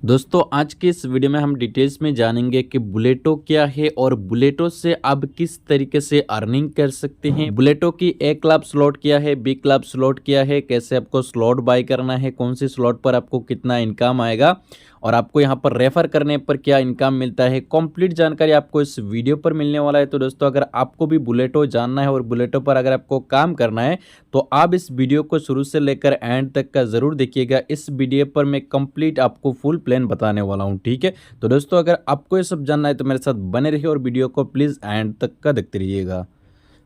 दोस्तों आज के इस वीडियो में हम डिटेल्स में जानेंगे कि बुलेटो क्या है और बुलेटो से आप किस तरीके से अर्निंग कर सकते हैं। बुलेटो की ए क्लब स्लॉट क्या है, बी क्लब स्लॉट क्या है, कैसे आपको स्लॉट बाय करना है, कौन सी स्लॉट पर आपको कितना इनकम आएगा और आपको यहाँ पर रेफर करने पर क्या इनकम मिलता है। कंप्लीट जानकारी आपको इस वीडियो पर मिलने वाला है। तो दोस्तों अगर आपको भी बुलेटो जानना है और बुलेटो पर अगर आपको काम करना है तो आप इस वीडियो को शुरू से लेकर एंड तक का जरूर देखिएगा। इस वीडियो पर मैं कंप्लीट आपको फुल प्लान बताने वाला हूं, ठीक है। तो दोस्तों अगर आपको ये सब जानना है तो मेरे साथ बने रहिए और वीडियो को प्लीज एंड तक का देखते रहिएगा।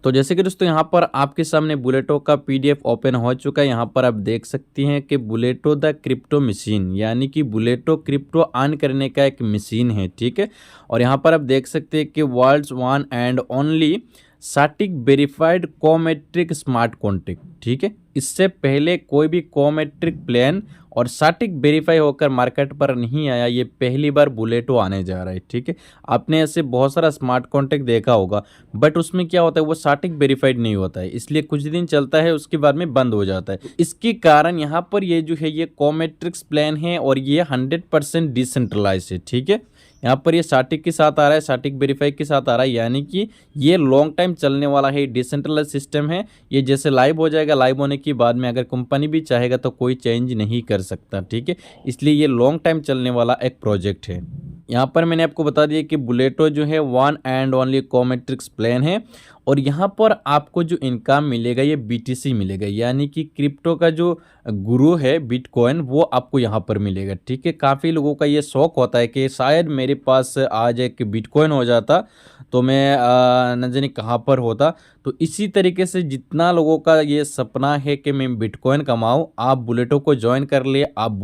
तो जैसे कि दोस्तों यहाँ पर आपके सामने बुलेटो का पीडीएफ ओपन हो चुका है। यहाँ पर आप देख सकती हैं कि बुलेटो द क्रिप्टो मशीन यानी कि बुलेटो क्रिप्टो अर्न करने का एक मशीन है, ठीक है। और यहाँ पर आप देख सकते हैं कि world's one and only static verified cometric smart contract, ठीक है। इससे पहले कोई भी कोमेट्रिक प्लान और स्टैटिक वेरीफाई होकर मार्केट पर नहीं आया, ये पहली बार बुलेटो आने जा रहा है, ठीक है। आपने ऐसे बहुत सारा स्मार्ट कॉन्ट्रैक्ट देखा होगा बट उसमें क्या होता है वो स्टैटिक वेरीफाइड नहीं होता है, इसलिए कुछ दिन चलता है उसके बाद में बंद हो जाता है। इसके कारण यहाँ पर ये जो है ये कोमेट्रिक्स प्लान है और ये 100% डिसेंट्रलाइज है, ठीक है। यहाँ पर ये स्टैटिक के साथ आ रहा है, स्टैटिक वेरीफाई के साथ आ रहा है, यानी कि ये लॉन्ग टाइम चलने वाला है, डिसेंट्रलाइज सिस्टम है। ये जैसे लाइव हो जाएगा, लाइव होने के बाद में अगर कंपनी भी चाहेगा तो कोई चेंज नहीं कर सकता, ठीक है। इसलिए ये लॉन्ग टाइम चलने वाला एक प्रोजेक्ट है। यहाँ पर मैंने आपको बता दिया कि बुलेटो जो है वन एंड ओनली कोमेट्रिक्स प्लान है और यहाँ पर आपको जो इनकम मिलेगा ये बीटीसी मिलेगा, यानी कि क्रिप्टो का जो गुरु है बिटकॉइन वो आपको यहाँ पर मिलेगा, ठीक है। काफ़ी लोगों का ये शौक होता है कि शायद मेरे पास आज एक बिटकॉइन हो जाता तो मैं न जाने कहाँ पर होता। तो इसी तरीके से जितना लोगों का ये सपना है कि मैं बिटकॉइन कमाऊँ, आप बुलेटो को ज्वाइन कर लिए, आप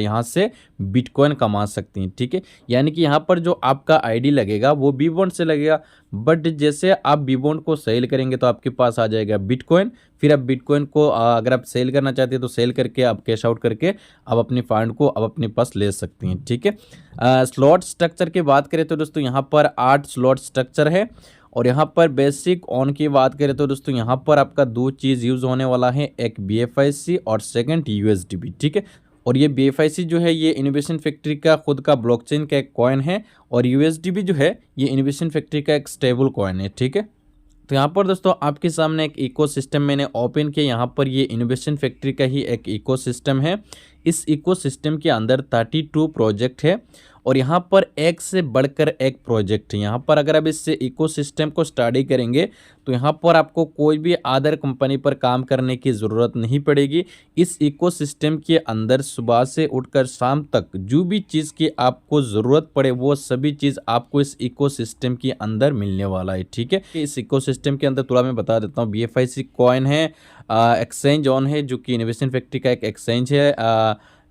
यहाँ से बिटकॉइन कमा सकती हैं, ठीक है। यानी कि यहाँ पर जो आपका आईडी लगेगा वो बी बॉन्ड से लगेगा, बट जैसे आप बी बॉन्ड को सेल करेंगे तो आपके पास आ जाएगा बिटकॉइन। फिर आप बिटकॉइन को अगर आप सेल करना चाहते हैं तो सेल करके आप कैश आउट करके आप अपने फंड को आप अपने पास ले सकती हैं, ठीक है। स्लॉट स्ट्रक्चर की बात करें तो दोस्तों यहाँ पर 8 स्लॉट स्ट्रक्चर है और यहाँ पर बेसिक ऑन की बात करें तो दोस्तों यहाँ पर आपका दो चीज़ यूज़ होने वाला है, एक BFIC और सेकंड USDB, ठीक है। और ये BFIC जो है ये इनोवेशन फैक्ट्री का खुद का ब्लॉकचेन का एक कॉइन है और USDB जो है ये इनोवेशन फैक्ट्री का एक स्टेबल कॉइन है, ठीक है। तो यहाँ पर दोस्तों आपके सामने एक इकोसिस्टम मैंने ओपन किया। यहाँ पर ये इनोवेशन फैक्ट्री का ही एक इकोसिस्टम है। इस इकोसिस्टम के अंदर 32 प्रोजेक्ट है और यहाँ पर एक से बढ़कर एक प्रोजेक्ट है। यहाँ पर अगर आप इस इकोसिस्टम को स्टडी करेंगे तो यहाँ पर आपको कोई भी अदर कंपनी पर काम करने की ज़रूरत नहीं पड़ेगी। इस इकोसिस्टम के अंदर सुबह से उठकर शाम तक जो भी चीज़ की आपको ज़रूरत पड़े वो सभी चीज़ आपको इस इकोसिस्टम के अंदर मिलने वाला है, ठीक है। इस इकोसिस्टम के अंदर थोड़ा मैं बता देता हूँ। BFIC कॉइन है, एक्सचेंज ऑन है जो कि इनोवेशन फैक्ट्री का एक एक्सचेंज है,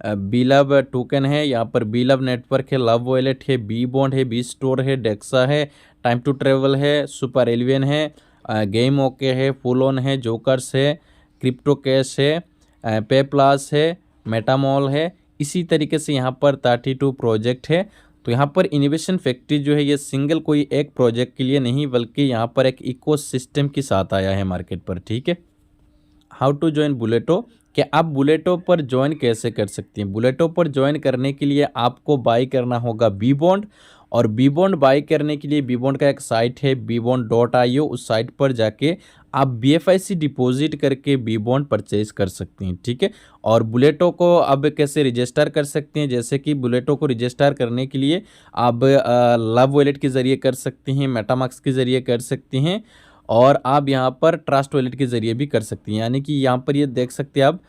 बीलव टोकन है, यहाँ पर बीलव नेटवर्क है, लव वॉलेट है, बी बॉन्ड है, बी स्टोर है, डेक्सा है, टाइम टू ट्रेवल है, सुपर एलियन है, गेम ओके है, फुल ऑन है, जोकर्स है, क्रिप्टो कैश है, पे प्लस है, मेटामॉल है। इसी तरीके से यहाँ पर 32 प्रोजेक्ट है। तो यहाँ पर इनोवेशन फैक्ट्री जो है ये सिंगल कोई एक प्रोजेक्ट के लिए नहीं बल्कि यहाँ पर एक इकोसिस्टम के साथ आया है मार्केट पर, ठीक है। हाउ टू ज्वाइन बुलेटो, कि आप बुलेटो पर ज्वाइन कैसे कर सकती हैं। बुलेटो पर ज्वाइन करने के लिए आपको बाई करना होगा बी बॉन्ड और बी बॉन्ड बाई करने के लिए बी बॉन्ड का एक साइट है bbond.io, उस साइट पर जाके आप BFIC डिपॉजिट करके बी बॉन्ड परचेज कर सकती हैं, ठीक है। और बुलेटो को अब कैसे रजिस्टर कर सकते हैं, जैसे कि बुलेटो को रजिस्टर करने के लिए आप लव वॉलेट के ज़रिए कर सकती हैं, मेटामास्क के ज़रिए कर सकती हैं और आप यहाँ पर ट्रस्ट वॉलेट के ज़रिए भी कर सकती हैं। यानी कि यहाँ पर ये देख सकते हैं आप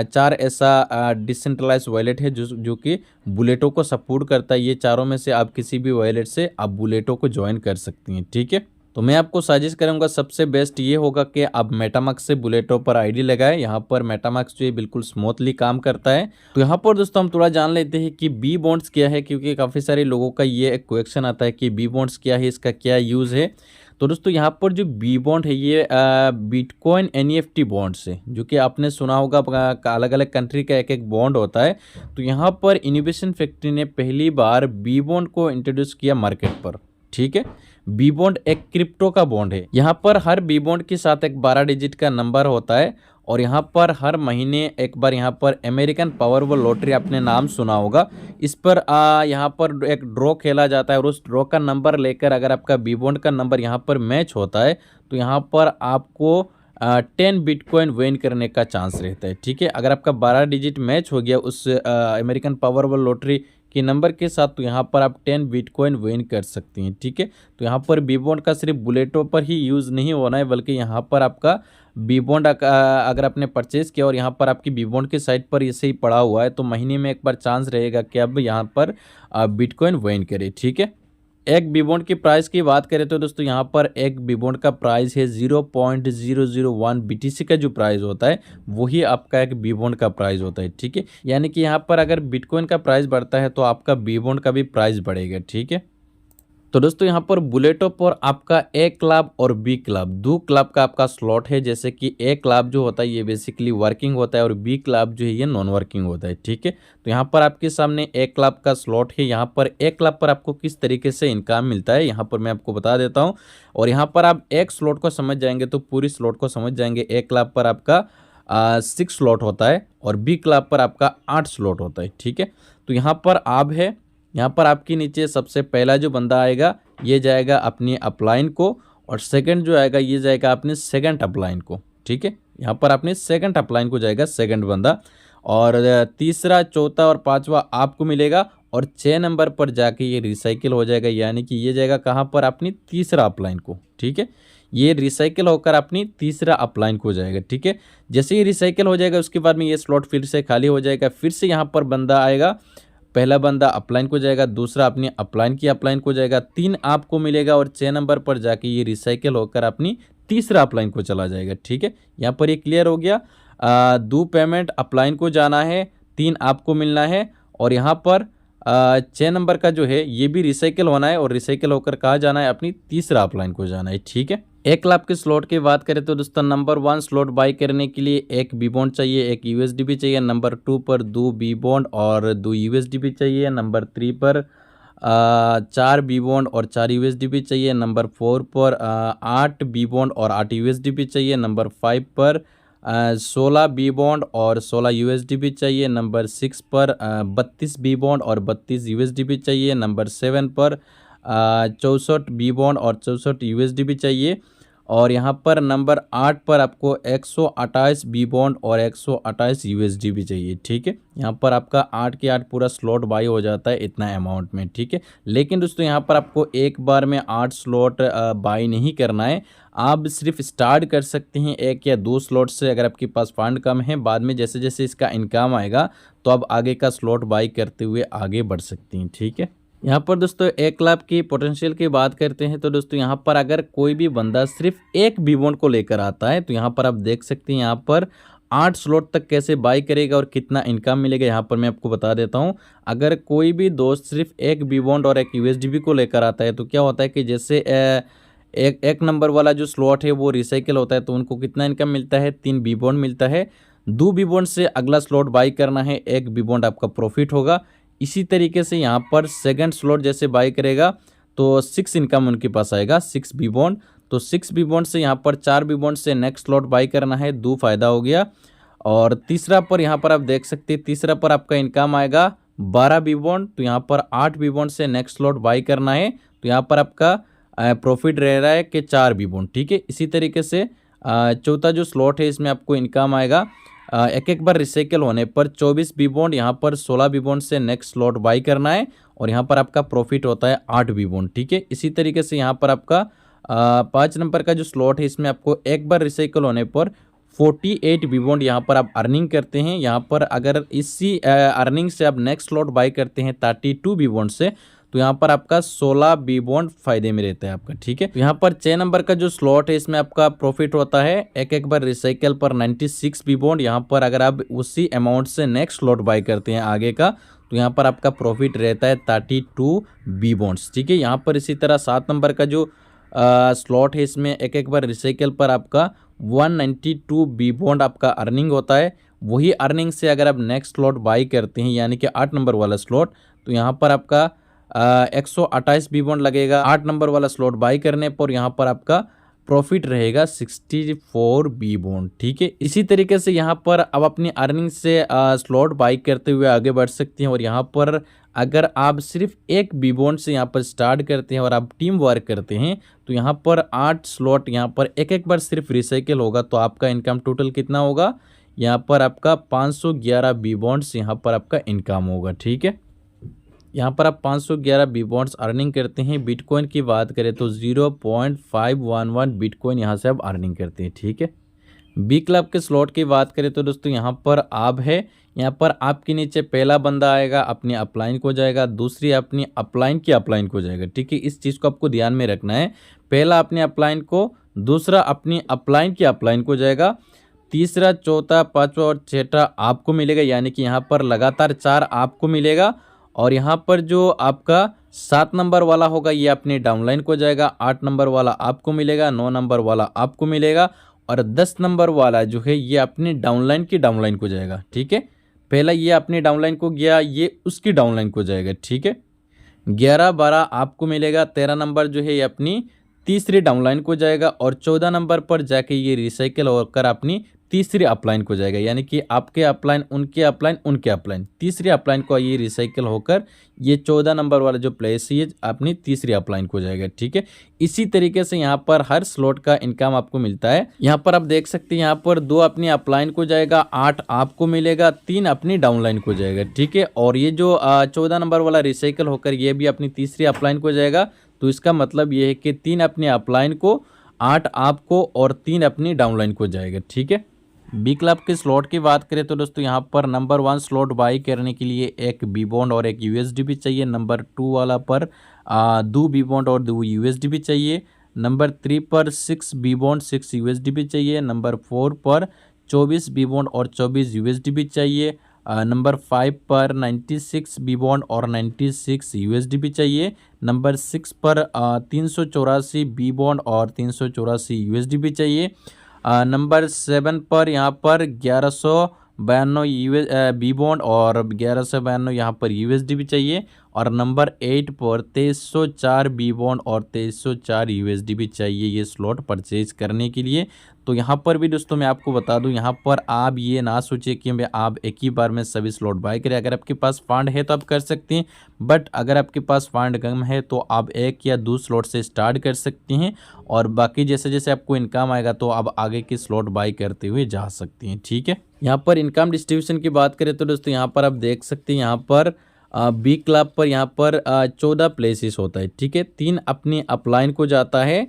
4 ऐसा डिसेंट्रलाइज वॉलेट है जो कि बुलेटो को सपोर्ट करता है। ये चारों में से आप किसी भी वॉलेट से आप बुलेटो को ज्वाइन कर सकती हैं, ठीक है। तो मैं आपको सजेस्ट करूंगा सबसे बेस्ट ये होगा कि आप मेटामास्क से बुलेटो पर आईडी लगाएं। यहाँ पर मेटामास्क जो है बिल्कुल स्मूथली काम करता है। तो यहाँ पर दोस्तों हम थोड़ा जान लेते हैं कि बी बॉन्ड्स क्या है, क्योंकि काफ़ी सारे लोगों का ये एक क्वेश्चन आता है कि बी बॉन्ड्स क्या है, इसका क्या यूज़ है। तो दोस्तों यहाँ पर जो बी बॉन्ड है ये बिटकॉइन NFT बॉन्ड्स है, जो कि आपने सुना होगा अलग अलग कंट्री का एक एक बॉन्ड होता है। तो यहाँ पर इनोवेशन फैक्ट्री ने पहली बार बी बॉन्ड को इंट्रोड्यूस किया मार्केट पर, ठीक है। बी बॉन्ड एक क्रिप्टो का बॉन्ड है। यहाँ पर हर बी बॉन्ड के साथ एक 12 डिजिट का नंबर होता है और यहाँ पर हर महीने एक बार यहाँ पर अमेरिकन पावरबॉल लॉटरी आपने नाम सुना होगा। इस पर यहाँ पर एक ड्रॉ खेला जाता है और उस ड्रॉ का नंबर लेकर अगर आपका बी बॉन्ड का नंबर यहाँ पर मैच होता है तो यहाँ पर आपको 10 बिटकॉइन विन करने का चांस रहता है। ठीक है, अगर आपका 12 डिजिट मैच हो गया उस अमेरिकन पावरबॉल लॉटरी के नंबर के साथ तो यहाँ पर आप 10 बिटकॉइन विन कर सकती हैं। ठीक है, तो यहाँ पर बी बॉन्ड का सिर्फ बुलेटो पर ही यूज़ नहीं होना है, बल्कि यहाँ पर आपका बी बॉन्ड अगर आपने परचेज़ किया और यहाँ पर आपकी बी बॉन्ड के साइट पर ऐसे ही पड़ा हुआ है तो महीने में एक बार चांस रहेगा कि अब यहाँ पर बिटकॉइन विन करें। ठीक है, एक बी बॉन्ड की प्राइस की बात करें तो दोस्तों यहाँ पर एक बी बॉन्ड का प्राइस है 0.001 BTC का जो प्राइस होता है वही आपका एक बी बॉन्ड का प्राइस होता है। ठीक है, यानी कि यहाँ पर अगर बिटकॉइन का प्राइस बढ़ता है तो आपका बी बॉन्ड का भी प्राइस बढ़ेगा। ठीक है, तो दोस्तों यहाँ पर बुलेटो पर आपका ए क्लब और बी क्लब दो क्लब का आपका स्लॉट है। जैसे कि ए क्लब जो होता है ये बेसिकली वर्किंग होता है और बी क्लब जो है ये नॉन वर्किंग होता है। ठीक है, तो यहाँ पर आपके सामने ए क्लब का स्लॉट है। यहाँ पर ए क्लब पर आपको किस तरीके से इनकम मिलता है यहाँ पर मैं आपको बता देता हूँ, और यहाँ पर आप एक स्लॉट को समझ जाएंगे तो पूरी स्लॉट को समझ जाएंगे। ए क्लब पर आपका 6 स्लॉट होता है और बी क्लब पर आपका 8 स्लॉट होता है। ठीक है, तो यहाँ पर आप है, यहाँ पर आपके नीचे सबसे पहला जो बंदा आएगा ये जाएगा अपनी अपलाइन को, और सेकंड जो आएगा ये जाएगा अपने सेकंड अपलाइन को। ठीक है, यहाँ पर अपने सेकंड अपलाइन को जाएगा सेकंड बंदा, और तीसरा चौथा और पांचवा आपको मिलेगा, और 6 नंबर पर जाके ये रिसाइकिल हो जाएगा, यानी कि ये जाएगा कहाँ पर अपनी तीसरा अपलाइन को। ठीक है, ये रिसाइकिल होकर अपनी तीसरा अपलाइन को जाएगा। ठीक है, जैसे ही रिसाइकिल हो जाएगा उसके बाद में ये स्लॉट फिर से खाली हो जाएगा, फिर से यहाँ पर बंदा आएगा, पहला बंदा अपलाइन को जाएगा, दूसरा अपनी अपलाइन की अपलाइन को जाएगा, 3 आपको मिलेगा, और 6 नंबर पर जाके ये रिसाइकिल होकर अपनी तीसरा अपलाइन को चला जाएगा। ठीक है, यहाँ पर ये क्लियर हो गया। 2 पेमेंट अपलाइन को जाना है, 3 आपको मिलना है, और यहाँ पर 6 नंबर का जो है ये भी रिसाइकिल होना है, और रिसाइकिल होकर कहाँ जाना है, अपनी तीसरा अपलाइन को जाना है। ठीक है, एक लाख के स्लॉट की बात करें तो दोस्तों नंबर 1 स्लॉट बाई करने के लिए एक बी बॉन्ड चाहिए, एक यूएसडीपी चाहिए। नंबर 2 पर 2 बी बॉन्ड और 2 यूएसडीपी चाहिए। नंबर 3 पर 4 बी बॉन्ड और 4 यूएसडीपी चाहिए। नंबर 4 पर 8 बी बॉन्ड और 8 यूएसडीपी चाहिए। नंबर 5 पर 16 बी बॉन्ड और 16 यूएसडीपी चाहिए। नंबर 6 पर 32 बी बॉन्ड और 32 यूएसडीपी चाहिए। नंबर 7 पर 64 बी बॉन्ड और 64 यूएसडीपी चाहिए। और यहाँ पर नंबर 8 पर आपको 128 बी बॉन्ड और 128 यूएसडीपी चाहिए। ठीक है, यहाँ पर आपका 8 के 8 पूरा स्लॉट बाई हो जाता है इतना अमाउंट में। ठीक है, लेकिन दोस्तों यहाँ पर आपको एक बार में 8 स्लॉट बाई नहीं करना है, आप सिर्फ स्टार्ट कर सकते हैं 1 या 2 स्लॉट से। अगर आपके पास फंड कम है, बाद में जैसे जैसे इसका इनकम आएगा तो आप आगे का स्लॉट बाई करते हुए आगे बढ़ सकती हैं। ठीक है, यहाँ पर दोस्तों 1 लाख की पोटेंशियल की बात करते हैं तो दोस्तों यहाँ पर अगर कोई भी बंदा सिर्फ एक बी बॉन्ड को लेकर आता है तो यहाँ पर आप देख सकते हैं यहाँ पर 8 स्लॉट तक कैसे बाई करेगा और कितना इनकम मिलेगा यहाँ पर मैं आपको बता देता हूँ। अगर कोई भी दोस्त सिर्फ एक बी बॉन्ड और एक यूएसडीपी को लेकर आता है तो क्या होता है कि जैसे एक नंबर वाला जो स्लॉट है वो रिसाइकिल होता है तो उनको कितना इनकम मिलता है, 3 बी बॉन्ड मिलता है। 2 बी बॉन्ड से अगला स्लॉट बाई करना है, 1 बी बॉन्ड आपका प्रॉफिट होगा। इसी तरीके से यहाँ पर सेकंड स्लॉट जैसे बाई करेगा तो 6 इनकम उनके पास आएगा, 6 बी बॉन्ड। तो 6 बी बॉन्ड से यहाँ पर 4 बी बॉन्ड से नेक्स्ट स्लॉट बाई करना है, 2 फायदा हो गया। और तीसरा पर यहाँ पर आप देख सकते हैं, तीसरा पर आपका इनकम आएगा 12 बी बॉन्ड, तो यहाँ पर 8 बी बॉन्ड से नेक्स्ट स्लॉट बाई करना है, तो यहाँ पर आपका प्रॉफिट रह रहा है कि 4 बी बॉन्ड। ठीक है, इसी तरीके से चौथा जो स्लॉट है इसमें आपको इनकम आएगा एक बार रिसाइकिल होने पर 24 बी बॉन्ड, यहाँ पर 16 बी बॉन्ड से नेक्स्ट स्लॉट बाई करना है, और यहाँ पर आपका प्रॉफिट होता है 8 बी बॉन्ड। ठीक है, इसी तरीके से यहाँ पर आपका 5 नंबर का जो स्लॉट है इसमें आपको एक बार रिसाइकिल होने पर 48 बी बॉन्ड यहाँ पर आप अर्निंग करते हैं। यहाँ पर अगर इसी अर्निंग से आप नेक्स्ट स्लॉट बाई करते हैं 32 बी बॉन्ड से तो यहाँ पर आपका 16 बी बॉन्ड फायदे में रहता है आपका। ठीक है, तो यहाँ पर 6 नंबर का जो स्लॉट है इसमें आपका प्रॉफिट होता है एक बार रिसाइकिल पर 96 बी बॉन्ड। यहाँ पर अगर आप उसी अमाउंट से नेक्स्ट स्लॉट बाई करते हैं आगे का तो यहाँ पर आपका प्रॉफिट रहता है 32 बी बॉन्ड्स। ठीक है, यहाँ पर इसी तरह 7 नंबर का जो स्लॉट है इसमें एक बार रिसाइकिल पर आपका 192 बी बॉन्ड आपका अर्निंग होता है। वही अर्निंग से अगर आप नेक्स्ट स्लॉट बाई करते हैं यानी कि 8 नंबर वाला स्लॉट तो यहाँ पर आपका 128 बी बॉन्ड लगेगा 8 नंबर वाला स्लॉट बाई करने पर। यहाँ पर आपका प्रॉफिट रहेगा 64 बी बॉन्ड। ठीक है, इसी तरीके से यहाँ पर अब अपनी अर्निंग से स्लॉट बाई करते हुए आगे बढ़ सकते हैं। और यहाँ पर अगर आप सिर्फ एक बी बॉन्ड से यहाँ पर स्टार्ट करते हैं और आप टीम वर्क करते हैं तो यहाँ पर 8 स्लॉट यहाँ पर एक बार सिर्फ रिसाइकिल होगा तो आपका इनकम टोटल कितना होगा, यहाँ पर आपका 511 बी बॉन्ड्स यहाँ पर आपका इनकम होगा। ठीक है, यहाँ पर आप 511 बी बॉन्ड्स अर्निंग करते हैं। बिटकॉइन की बात करें तो 0.511 बिटकॉइन यहाँ से आप अर्निंग करते हैं। ठीक है, बी क्लब के स्लॉट की बात करें तो दोस्तों यहाँ पर आप है, यहाँ पर आपके नीचे पहला बंदा आएगा अपनी अपलाइन को जाएगा, दूसरी अपनी अपलाइन की अपलाइन को जाएगा। ठीक है, इस चीज़ को आपको ध्यान में रखना है। पहला अपने अपलाइन को, दूसरा अपनी अपलाइन की अपलाइन को जाएगा, तीसरा, चौथा, पांचवा और छठा आपको मिलेगा, यानी कि यहाँ पर लगातार 4 आपको मिलेगा। और यहाँ पर जो आपका 7 नंबर वाला होगा ये अपने डाउनलाइन को जाएगा, 8 नंबर वाला आपको मिलेगा, 9 नंबर वाला आपको मिलेगा और 10 नंबर वाला जो है ये अपने डाउनलाइन की डाउनलाइन को जाएगा। ठीक है, पहला ये अपने डाउनलाइन को गया, ये उसकी डाउनलाइन को जाएगा। ठीक है, 11, 12 आपको मिलेगा, 13 नंबर जो है ये अपनी तीसरी डाउनलाइन को जाएगा और 14 नंबर पर जाके ये रिसाइकिल होकर अपनी तीसरी अपलाइन को जाएगा, यानी कि आपके अपलाइन, उनके अपलाइन, उनके अपलाइन, तीसरी अपलाइन को ये रिसाइकिल होकर ये 14 नंबर वाला जो प्लेस है अपनी तीसरी अपलाइन को जाएगा। ठीक है, इसी तरीके से यहाँ पर हर स्लॉट का इनकम आपको मिलता है। यहाँ पर आप देख सकते हैं, यहाँ पर 2 अपनी अपलाइन को जाएगा, 8 आपको मिलेगा, 3 अपनी डाउनलाइन को जाएगा। ठीक है, और ये जो 14 नंबर वाला रिसाइकिल होकर ये भी अपनी तीसरी अपलाइन को जाएगा, तो इसका मतलब ये है कि 3 अपनी अपलाइन को, 8 आपको और 3 अपनी डाउनलाइन को जाएगा। ठीक है, बी क्लब के स्लॉट की बात करें तो दोस्तों यहाँ पर नंबर 1 स्लॉट बाई करने के लिए एक बी बॉन्ड और एक यूएसडीपी चाहिए। नंबर 2 वाला पर 2 बी बॉन्ड और 2 यूएसडीपी चाहिए। नंबर 3 पर 6 बी बॉन्ड 6 यूएसडीपी चाहिए। नंबर 4 पर 24 बी बॉन्ड और 24 यूएसडीपी चाहिए। नंबर 5 पर 96 बी बॉन्ड और 96 यूएसडीपी चाहिए। नंबर 6 पर 384 बी बॉन्ड और 384 यूएसडीपी चाहिए। नंबर 7 पर यहाँ पर 1192 बी बॉन्ड और 1192 यहाँ पर यूएसडीपी चाहिए। और नंबर 8 पर 2304 बी बॉन्ड और 2304 यूएसडीपी चाहिए ये स्लॉट परचेज करने के लिए। तो यहाँ पर भी दोस्तों मैं आपको बता दूं, यहाँ पर आप ये ना सोचिए कि मैं आप एक ही बार में सभी स्लॉट बाय करें। अगर आपके पास फंड है तो आप कर सकते हैं, बट अगर आपके पास फंड कम है तो आप 1 या 2 स्लॉट से स्टार्ट कर सकते हैं और बाकी जैसे जैसे आपको इनकम आएगा तो आप आगे की स्लॉट बाय करते हुए जा सकते हैं। ठीक है, यहाँ पर इनकम डिस्ट्रीब्यूशन की बात करें तो दोस्तों यहाँ पर आप देख सकते हैं, यहाँ पर बी क्लब पर यहाँ पर 14 प्लेसेस होता है। ठीक है, 3 अपनी अपलाइन को जाता है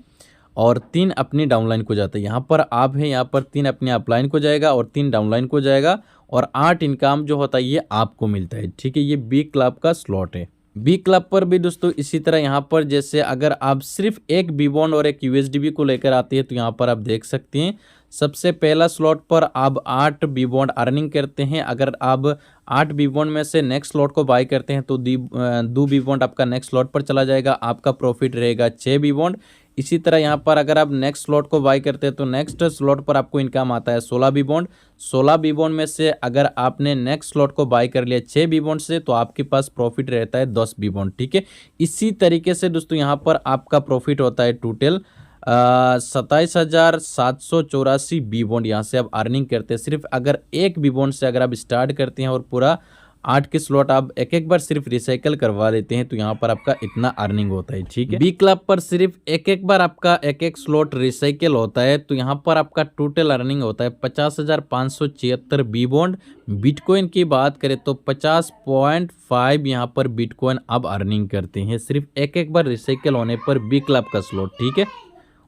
और 3 अपनी डाउनलाइन को जाता है। यहाँ पर आप है, यहाँ पर 3 अपनी अपलाइन को जाएगा और 3 डाउनलाइन को जाएगा और 8 इनकम जो होता है ये आपको मिलता है। ठीक है, ये बी क्लब का स्लॉट है। बी क्लब पर भी दोस्तों इसी तरह यहाँ पर जैसे अगर आप सिर्फ एक बी बॉन्ड और एक यूएसडीबी को लेकर आते हैं तो यहाँ पर आप देख सकते हैं सबसे पहला स्लॉट पर आप 8 बी बॉन्ड अर्निंग करते हैं। अगर आप 8 बी बॉन्ड में से नेक्स्ट स्लॉट को बाय करते हैं तो 2 बी बॉन्ड आपका नेक्स्ट स्लॉट पर चला जाएगा, आपका प्रॉफिट रहेगा 6 बी बॉन्ड। इसी तरह यहाँ पर अगर आप नेक्स्ट स्लॉट को बाय करते हैं तो नेक्स्ट स्लॉट पर आपको इनकम आता है 16 बी बॉन्ड। 16 बी बॉन्ड में से अगर आपने नेक्स्ट स्लॉट को बाय कर लिया 6 बी बॉन्ड से तो आपके पास प्रॉफिट रहता है 10 बी बॉन्ड। ठीक है, इसी तरीके से दोस्तों यहाँ पर आपका प्रॉफिट होता है टोटल 27,784 बी बॉन्ड यहाँ से आप अर्निंग करते हैं। सिर्फ अगर एक बी बॉन्ड से अगर आप स्टार्ट करते हैं और पूरा 8 के स्लॉट आप एक बार सिर्फ रिसाइकल करवा देते हैं तो यहाँ पर आपका इतना अर्निंग होता है। ठीक है, बी क्लब पर सिर्फ एक बार आपका एक स्लॉट रिसाइकल होता है तो यहाँ पर आपका टोटल अर्निंग होता है 50,576 बी बॉन्ड। बिटकॉइन की बात करें तो 50.5 यहाँ पर बिटकॉइन अब अर्निंग करते हैं सिर्फ एक बार रिसाइकल होने पर बी क्लब का स्लॉट। ठीक है,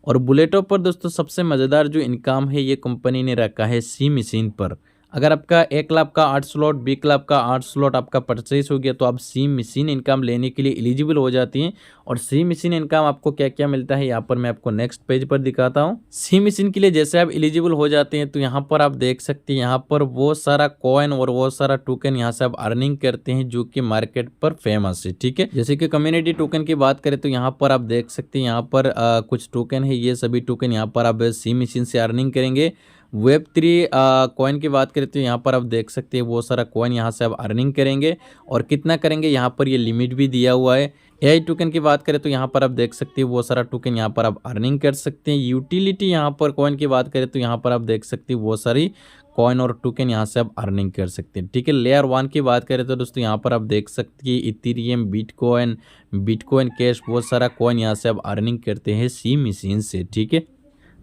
और बुलेटो पर दोस्तों सबसे मज़ेदार जो इनकम है ये कंपनी ने रखा है सी मशीन पर। अगर आपका ए क्लब का 8 स्लॉट, बी क्लब का 8 स्लॉट आपका परचेज हो गया तो आप सी मशीन इनकम लेने के लिए एलिजिबल हो जाती हैं। और सी मशीन इनकम आपको क्या क्या मिलता है यहाँ पर मैं आपको नेक्स्ट पेज पर दिखाता हूँ। सी मशीन के लिए जैसे आप एलिजिबल हो जाते हैं तो यहाँ पर आप देख सकते हैं यहाँ पर वो सारा कॉइन और वो सारा टोकन यहाँ से आप अर्निंग करते हैं जो कि मार्केट पर फेमस है। ठीक है, जैसे कि कम्युनिटी टोकन की बात करें तो यहाँ पर आप देख सकते हैं यहाँ पर कुछ टोकन है, ये सभी टोकन यहाँ पर आप सी मशीन से अर्निंग करेंगे। Web3 कॉइन की बात करें तो यहाँ पर आप देख सकते हैं वो सारा कॉइन यहाँ से आप अर्निंग करेंगे और कितना करेंगे यहाँ पर ये लिमिट भी दिया हुआ है एआई टोकन की बात करें तो यहाँ पर आप देख सकते हैं वो सारा टोकन यहाँ पर आप अर्निंग कर सकते हैं। यूटिलिटी यहाँ पर कॉइन की बात करें तो यहाँ पर आप देख सकते हैं वो सारी कॉइन और टोकन यहाँ से आप अर्निंग कर सकते हैं। ठीक है, लेयर 1 की बात करें तो दोस्तों यहाँ पर आप देख सकते हैं इथेरियम, बिटकॉइन कैश, बहुत सारा कॉइन यहाँ से आप अर्निंग करते हैं सी मशीन से। ठीक है,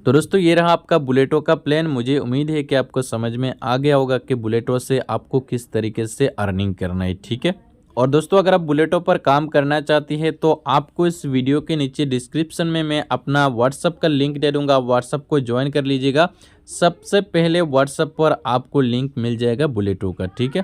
तो दोस्तों ये रहा आपका बुलेटो का प्लान। मुझे उम्मीद है कि आपको समझ में आ गया होगा कि बुलेटो से आपको किस तरीके से अर्निंग करना है। ठीक है, और दोस्तों अगर आप बुलेटो पर काम करना चाहती हैं तो आपको इस वीडियो के नीचे डिस्क्रिप्शन में मैं अपना व्हाट्सअप का लिंक दे दूंगा, व्हाट्सअप को ज्वाइन कर लीजिएगा। सबसे पहले व्हाट्सअप पर आपको लिंक मिल जाएगा बुलेटो का। ठीक है।